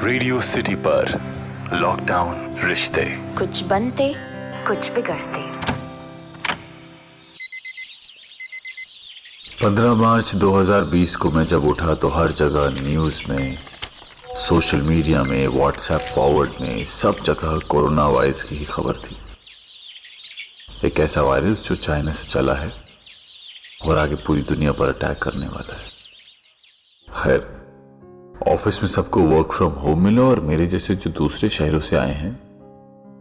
Radio city पर lockdown रिश्ते कुछ बनते कुछ बिगड़ते। 15 मार्च 2020 को मैं जब उठा तो हर जगह न्यूज़ में, सोशल मीडिया में, व्हाट्सएप फॉरवर्ड में, सब जगह कोरोना वायरस की ही खबर थी। एक ऐसा वायरस जो चाइना से चला है और आगे पूरी दुनिया पर अटैक करने वाला है। खैर, ऑफिस में सबको वर्क फ्रॉम होम मिला और मेरे जैसे जो दूसरे शहरों से आए हैं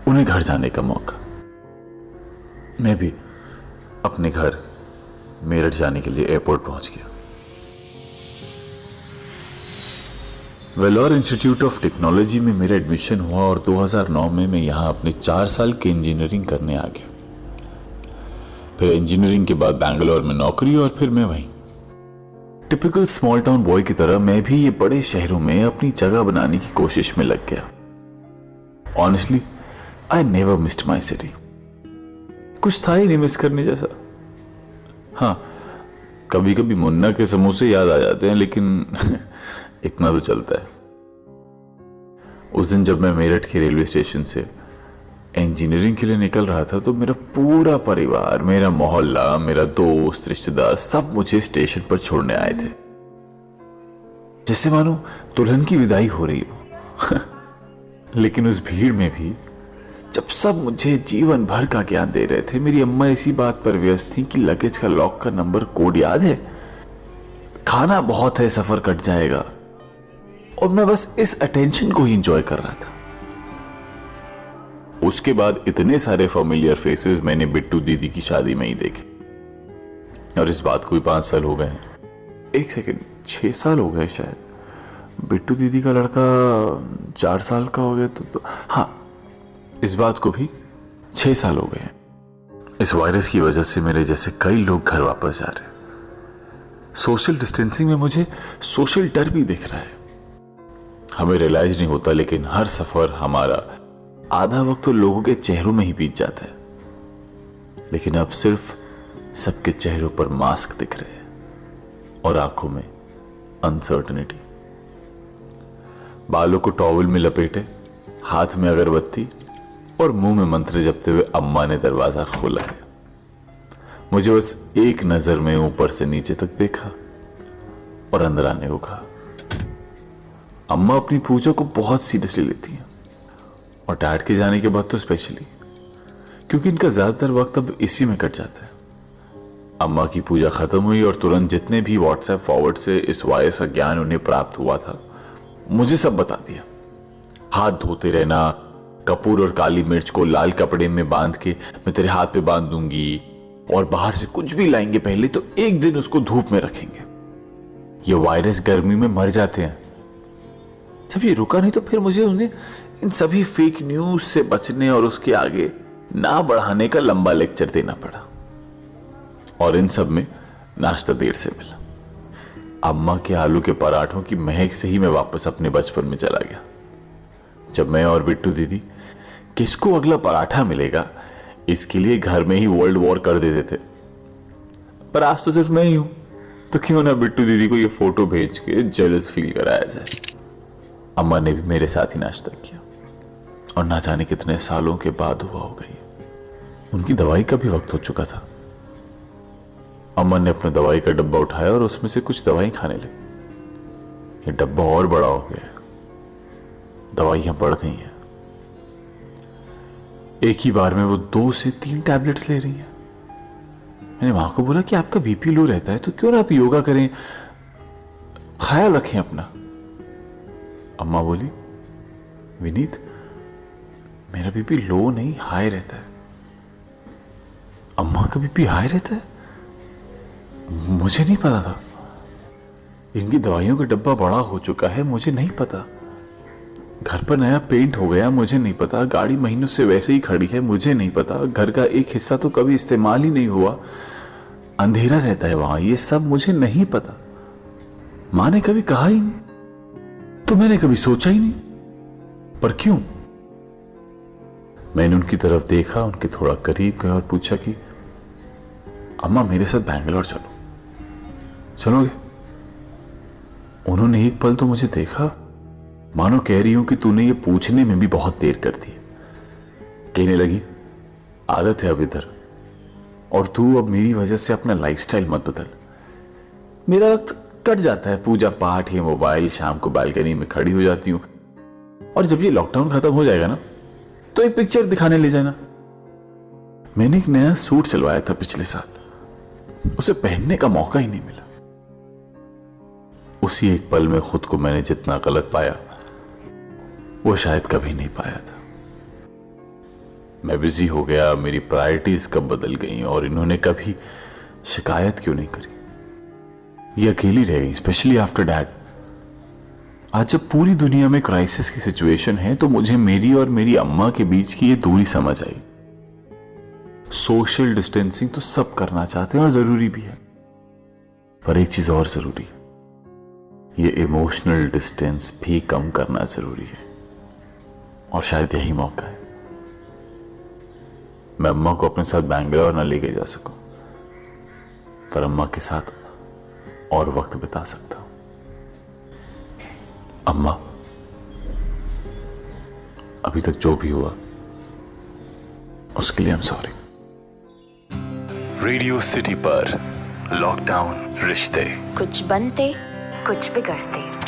उन्हें घर जाने का मौका। मैं भी अपने घर मेरठ जाने के लिए एयरपोर्ट पहुंच गया। वेलोर इंस्टीट्यूट ऑफ टेक्नोलॉजी में मेरा एडमिशन हुआ और 2009 में मैं यहां अपने 4 साल की इंजीनियरिंग करने आ गया। फिर इंजीनियरिंग के बाद बैंगलोर में नौकरी और फिर मैं वहीं। टिपिकल स्मॉल टाउन बॉय की तरह मैं भी ये बड़े शहरों में अपनी जगह बनाने की कोशिश में लग गया। Honestly I never missed my city. कुछ था ही नहीं मिस करने जैसा। हाँ, कभी कभी मुन्ना के समोसे याद आ जाते हैं, लेकिन इतना तो चलता है। उस दिन जब मैं मेरठ के रेलवे स्टेशन से इंजीनियरिंग के लिए निकल रहा था तो मेरा पूरा परिवार, मेरा मोहल्ला, मेरा दोस्त, रिश्तेदार सब मुझे स्टेशन पर छोड़ने आए थे, जैसे मानो दुल्हन की विदाई हो रही हो। लेकिन उस भीड़ में भी जब सब मुझे जीवन भर का ज्ञान दे रहे थे, मेरी अम्मा इसी बात पर व्यस्त थी कि लगेज का लॉक का नंबर कोड याद है, खाना बहुत है, सफर कट जाएगा, और मैं बस इस अटेंशन को ही एंजॉय कर रहा था। उसके बाद इतने सारे फैमिलियर फेसेस मैंने बिट्टू दीदी की शादी में ही देखे, और इस बात को भी 5 साल हो गए हैं। एक सेकंड, 6 साल हो गए शायद। बिट्टू दीदी का लड़का 4 साल का हो गया तो हाँ, इस बात को भी 6 साल हो गए हैं। इस वायरस की वजह से मेरे जैसे कई लोग घर वापस जा रहे हैं। सोशल डिस्टेंसिंग में मुझे सोशल डर भी दिख रहा है। हमें रियलाइज नहीं होता, लेकिन हर सफर हमारा आधा वक्त तो लोगों के चेहरों में ही बीत जाता है। लेकिन अब सिर्फ सबके चेहरों पर मास्क दिख रहे हैं और आंखों में अनसर्टेनिटी। बालों को टॉवल में लपेटे, हाथ में अगरबत्ती और मुंह में मंत्र जपते हुए अम्मा ने दरवाजा खोला है। मुझे बस एक नजर में ऊपर से नीचे तक देखा और अंदर आने को कहा। अम्मा अपनी पूजा को बहुत सीरियसली लेती हैं, और डैड के जाने के बाद तो स्पेशली, क्योंकि इनका ज्यादातर वक्त अब इसी में कट जाता है। अम्मा की पूजा खत्म हुई और तुरंत जितने भी व्हाट्सएप फॉरवर्ड से इस वायरस का ज्ञान उन्हें प्राप्त हुआ था, मुझे सब बता दिया। हाथ धोते रहना, कपूर और काली मिर्च को लाल कपड़े में बांध के मैं तेरे हाथ पे बांध दूंगी, और बाहर से कुछ भी लाएंगे पहले तो एक दिन उसको धूप में रखेंगे। ये वायरस गर्मी में मर जाते हैं। जब ये रुका नहीं तो फिर मुझे उन्हें इन सभी फेक न्यूज से बचने और उसके आगे ना बढ़ाने का लंबा लेक्चर देना पड़ा, और इन सब में नाश्ता देर से मिला। अम्मा के आलू के पराठों की महक से ही मैं वापस अपने बचपन में चला गया, जब मैं और बिट्टू दीदी किसको अगला पराठा मिलेगा इसके लिए घर में ही वर्ल्ड वॉर कर देते थे। पर आज तो सिर्फ मैं ही हूं, तो क्यों ना बिट्टू दीदी को ये फोटो भेज के जेलस फील कराया जाए। अम्मा ने भी मेरे साथ ही नाश्ता किया, और ना जाने कितने सालों के बाद हुआ हो गई। उनकी दवाई का भी वक्त हो चुका था। अम्मा ने अपना दवाई का डब्बा उठाया और उसमें से कुछ दवाई खाने लगी। ये डब्बा और बड़ा हो गया, दवाइयां बढ़ गई हैं। एक ही बार में वो 2 से 3 टैबलेट्स ले रही हैं। मैंने मां को बोला कि आपका बीपी लो रहता है तो क्यों ना आप योगा करें, ख्याल रखें अपना। अम्मा बोली, विनीत, मेरा बीपी लो नहीं हाई रहता है। अम्मा का बीपी हाई रहता है? मुझे नहीं पता था। इनकी दवाइयों का डब्बा बड़ा हो चुका है, मुझे नहीं पता। घर पर नया पेंट हो गया, मुझे नहीं पता। गाड़ी महीनों से वैसे ही खड़ी है, मुझे नहीं पता। घर का एक हिस्सा तो कभी इस्तेमाल ही नहीं हुआ, अंधेरा रहता है वहां, ये सब मुझे नहीं पता। मां ने कभी कहा ही नहीं तो मैंने कभी सोचा ही नहीं, पर क्यों? मैंने उनकी तरफ देखा, उनके थोड़ा करीब गया और पूछा कि अम्मा मेरे साथ बैंगलोर चलोगे? उन्होंने एक पल तो मुझे देखा मानो कह रही हूं कि तूने ये पूछने में भी बहुत देर कर दी। कहने लगी, आदत है अब इधर, और तू अब मेरी वजह से अपना लाइफस्टाइल मत बदल। मेरा वक्त कट जाता है पूजा पाठ या मोबाइल, शाम को बालकनी में खड़ी हो जाती हूं, और जब ये लॉकडाउन खत्म हो जाएगा ना तो एक पिक्चर दिखाने ले जाना। मैंने एक नया सूट सिलवाया था पिछले साल, उसे पहनने का मौका ही नहीं मिला। उसी एक पल में खुद को मैंने जितना गलत पाया वो शायद कभी नहीं पाया था। मैं बिजी हो गया, मेरी प्रायोरिटीज कब बदल गई, और इन्होंने कभी शिकायत क्यों नहीं करी। ये अकेली रह गई, स्पेशली आफ्टर डैड। आज जब पूरी दुनिया में क्राइसिस की सिचुएशन है तो मुझे मेरी और मेरी अम्मा के बीच की ये दूरी समझ आई। सोशल डिस्टेंसिंग तो सब करना चाहते हैं और जरूरी भी है, पर एक चीज और जरूरी है, ये इमोशनल डिस्टेंस भी कम करना जरूरी है। और शायद यही मौका है। मैं अम्मा को अपने साथ बैंगलोर न लेके जा सकूं, पर अम्मा के साथ और वक्त बिता सकता हूं। अम्मा, अभी तक जो भी हुआ उसके लिए I am sorry. Radio city पर लॉकडाउन रिश्ते। कुछ बनते कुछ बिगड़ते।